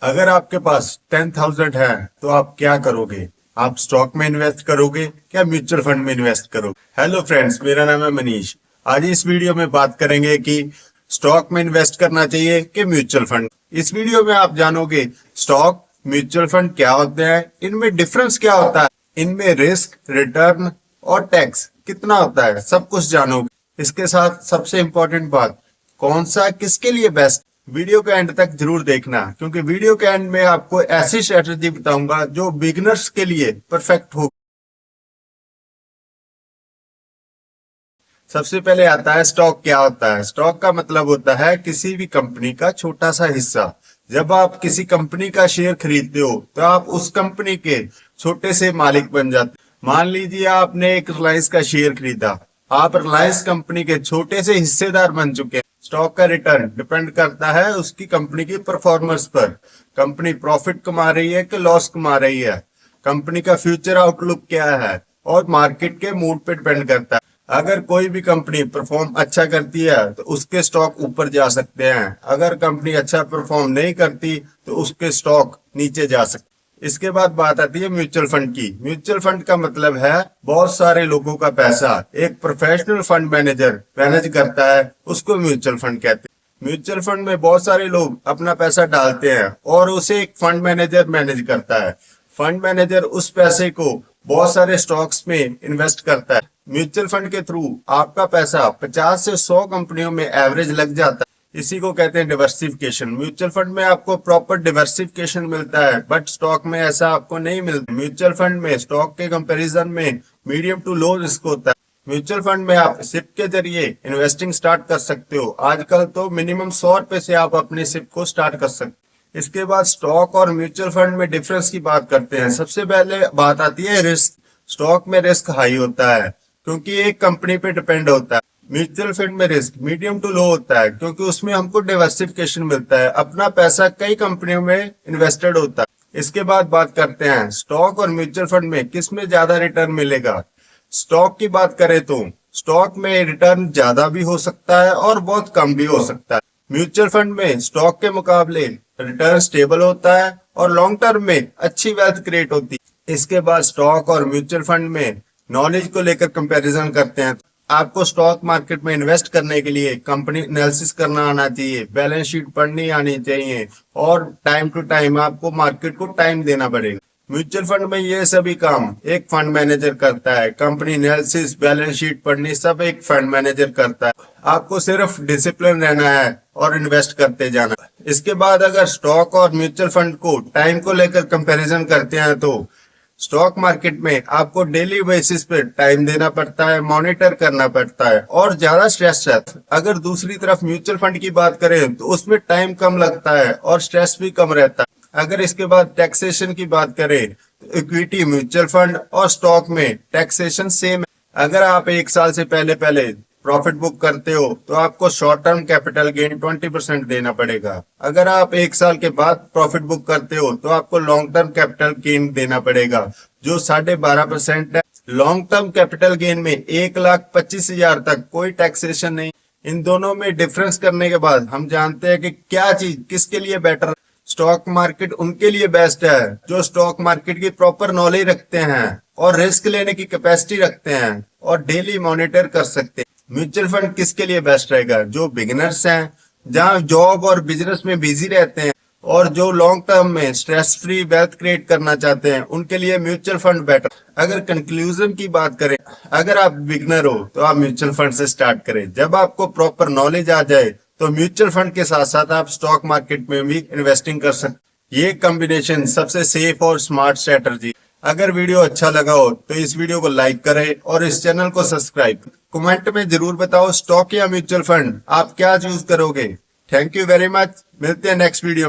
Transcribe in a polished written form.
अगर आपके पास 10,000 है तो आप क्या करोगे? आप स्टॉक में इन्वेस्ट करोगे या म्यूचुअल फंड में इन्वेस्ट करोगे? हेलो फ्रेंड्स, मेरा नाम है मनीष। आज इस वीडियो में बात करेंगे कि स्टॉक में इन्वेस्ट करना चाहिए कि म्यूचुअल फंड। इस वीडियो में आप जानोगे स्टॉक, म्यूचुअल फंड क्या होते हैं, इनमें डिफरेंस क्या होता है, इनमें रिस्क, रिटर्न और टैक्स कितना होता है, सब कुछ जानोगे। इसके साथ सबसे इम्पोर्टेंट बात, कौन सा किसके लिए बेस्ट। वीडियो के एंड तक जरूर देखना, क्योंकि वीडियो के एंड में आपको ऐसी स्ट्रेटजी बताऊंगा जो बिगिनर्स के लिए परफेक्ट हो। सबसे पहले आता है स्टॉक क्या होता है। स्टॉक का मतलब होता है किसी भी कंपनी का छोटा सा हिस्सा। जब आप किसी कंपनी का शेयर खरीदते हो तो आप उस कंपनी के छोटे से मालिक बन जाते। मान लीजिए आपने एक रिलायंस का शेयर खरीदा, आप रिलायंस कंपनी के छोटे से हिस्सेदार बन चुके हैं। स्टॉक का रिटर्न डिपेंड करता है उसकी कंपनी की परफॉर्मेंस पर। कंपनी प्रॉफिट कमा रही है कि लॉस कमा रही है, कंपनी का फ्यूचर आउटलुक क्या है, और मार्केट के मूड पे डिपेंड करता है। अगर कोई भी कंपनी परफॉर्म अच्छा करती है तो उसके स्टॉक ऊपर जा सकते हैं, अगर कंपनी अच्छा परफॉर्म नहीं करती तो उसके स्टॉक नीचे जा सकते हैं। इसके बाद बात आती है म्यूचुअल फंड की। म्यूचुअल फंड का मतलब है बहुत सारे लोगों का पैसा एक प्रोफेशनल फंड मैनेजर मैनेज करता है, उसको म्यूचुअल फंड कहते हैं। म्यूचुअल फंड में बहुत सारे लोग अपना पैसा डालते हैं और उसे एक फंड मैनेजर मैनेज करता है। फंड मैनेजर उस पैसे को बहुत सारे स्टॉक्स में इन्वेस्ट करता है। म्यूचुअल फंड के थ्रू आपका पैसा 50 से 100 कंपनियों में एवरेज लग जाता है। इसी को कहते हैं डिवर्सिफिकेशन। म्यूचुअल फंड में आपको प्रॉपर डिवर्सिफिकेशन मिलता है, बट स्टॉक में ऐसा आपको नहीं मिलता। म्यूचुअल फंड में स्टॉक के कंपैरिजन में मीडियम टू लो रिस्क होता है। म्यूचुअल फंड में आप सिप के जरिए इन्वेस्टिंग स्टार्ट कर सकते हो। आजकल तो मिनिमम 100 रुपए से आप अपने सिप को स्टार्ट कर सकते हो। इसके बाद स्टॉक और म्यूचुअल फंड में डिफरेंस की बात करते हैं। सबसे पहले बात आती है रिस्क। स्टॉक में रिस्क हाई होता है क्योंकि एक कंपनी पे डिपेंड होता है। म्यूचुअल फंड में रिस्क मीडियम टू लो होता है क्योंकि उसमें हमको डाइवर्सिफिकेशन मिलता है, अपना पैसा कई कंपनियों में इन्वेस्टेड होता है। इसके बाद बात करते हैं स्टॉक और म्यूचुअल फंड में किस में ज्यादा रिटर्न मिलेगा। स्टॉक की बात करें तो स्टॉक में रिटर्न ज्यादा भी हो सकता है और बहुत कम भी हो सकता है। म्यूचुअल फंड में स्टॉक के मुकाबले रिटर्न स्टेबल होता है और लॉन्ग टर्म में अच्छी वेल्थ क्रिएट होती है। इसके बाद स्टॉक और म्यूचुअल फंड में नॉलेज को लेकर कंपैरिजन करते हैं। आपको स्टॉक मार्केट में इन्वेस्ट करने के लिए कंपनी एनालिसिस करना आना चाहिए, बैलेंस शीट पढ़नी आनी चाहिए, और टाइम टू टाइम आपको मार्केट को टाइम देना पड़ेगा। म्यूचुअल फंड में ये सभी काम एक फंड मैनेजर करता है। कंपनी एनालिसिस, बैलेंस शीट पढ़नी सब एक फंड मैनेजर करता है। आपको सिर्फ डिसिप्लिन रहना है और इन्वेस्ट करते जाना है। इसके बाद अगर स्टॉक और म्यूचुअल फंड को टाइम को लेकर कंपैरिजन करते हैं तो स्टॉक मार्केट में आपको डेली बेसिस पे टाइम देना पड़ता है, मॉनिटर करना पड़ता है और ज्यादा स्ट्रेस रहता है। अगर दूसरी तरफ म्यूचुअल फंड की बात करें तो उसमें टाइम कम लगता है और स्ट्रेस भी कम रहता है। अगर इसके बाद टैक्सेशन की बात करें तो इक्विटी, म्यूचुअल फंड और स्टॉक में टैक्सेशन सेम है। अगर आप एक साल से पहले पहले प्रॉफिट बुक करते हो तो आपको शॉर्ट टर्म कैपिटल गेन 20% देना पड़ेगा। अगर आप एक साल के बाद प्रॉफिट बुक करते हो तो आपको लॉन्ग टर्म कैपिटल गेन देना पड़ेगा, जो 12.5% है। लॉन्ग टर्म कैपिटल गेन में 1,25,000 तक कोई टैक्सेशन नहीं। इन दोनों में डिफरेंस करने के बाद हम जानते हैं कि क्या चीज किसके लिए बेटर। स्टॉक मार्केट उनके लिए बेस्ट है जो स्टॉक मार्केट की प्रॉपर नॉलेज रखते हैं और रिस्क लेने की कैपेसिटी रखते हैं और डेली मॉनिटर कर सकते हैं। म्यूचुअल फंड किसके लिए बेस्ट रहेगा? जो बिगिनर्स हैं, जहां जॉब और बिजनेस में बिजी रहते हैं और जो लॉन्ग टर्म में स्ट्रेस फ्री वेल्थ क्रिएट करना चाहते हैं, उनके लिए म्यूचुअल फंड बेटर। अगर कंक्लूजन की बात करें, अगर आप बिगिनर हो तो आप म्यूचुअल फंड से स्टार्ट करें। जब आपको प्रॉपर नॉलेज आ जाए तो म्यूचुअल फंड के साथ साथ आप स्टॉक मार्केट में भी इन्वेस्टिंग कर सकते। ये कॉम्बिनेशन सबसे सेफ और स्मार्ट स्ट्रेटजी। अगर वीडियो अच्छा लगा हो तो इस वीडियो को लाइक करें और इस चैनल को सब्सक्राइब। कमेंट में जरूर बताओ स्टॉक या म्यूचुअल फंड आप क्या चूज करोगे। Thank you very much. मिलते हैं नेक्स्ट वीडियो।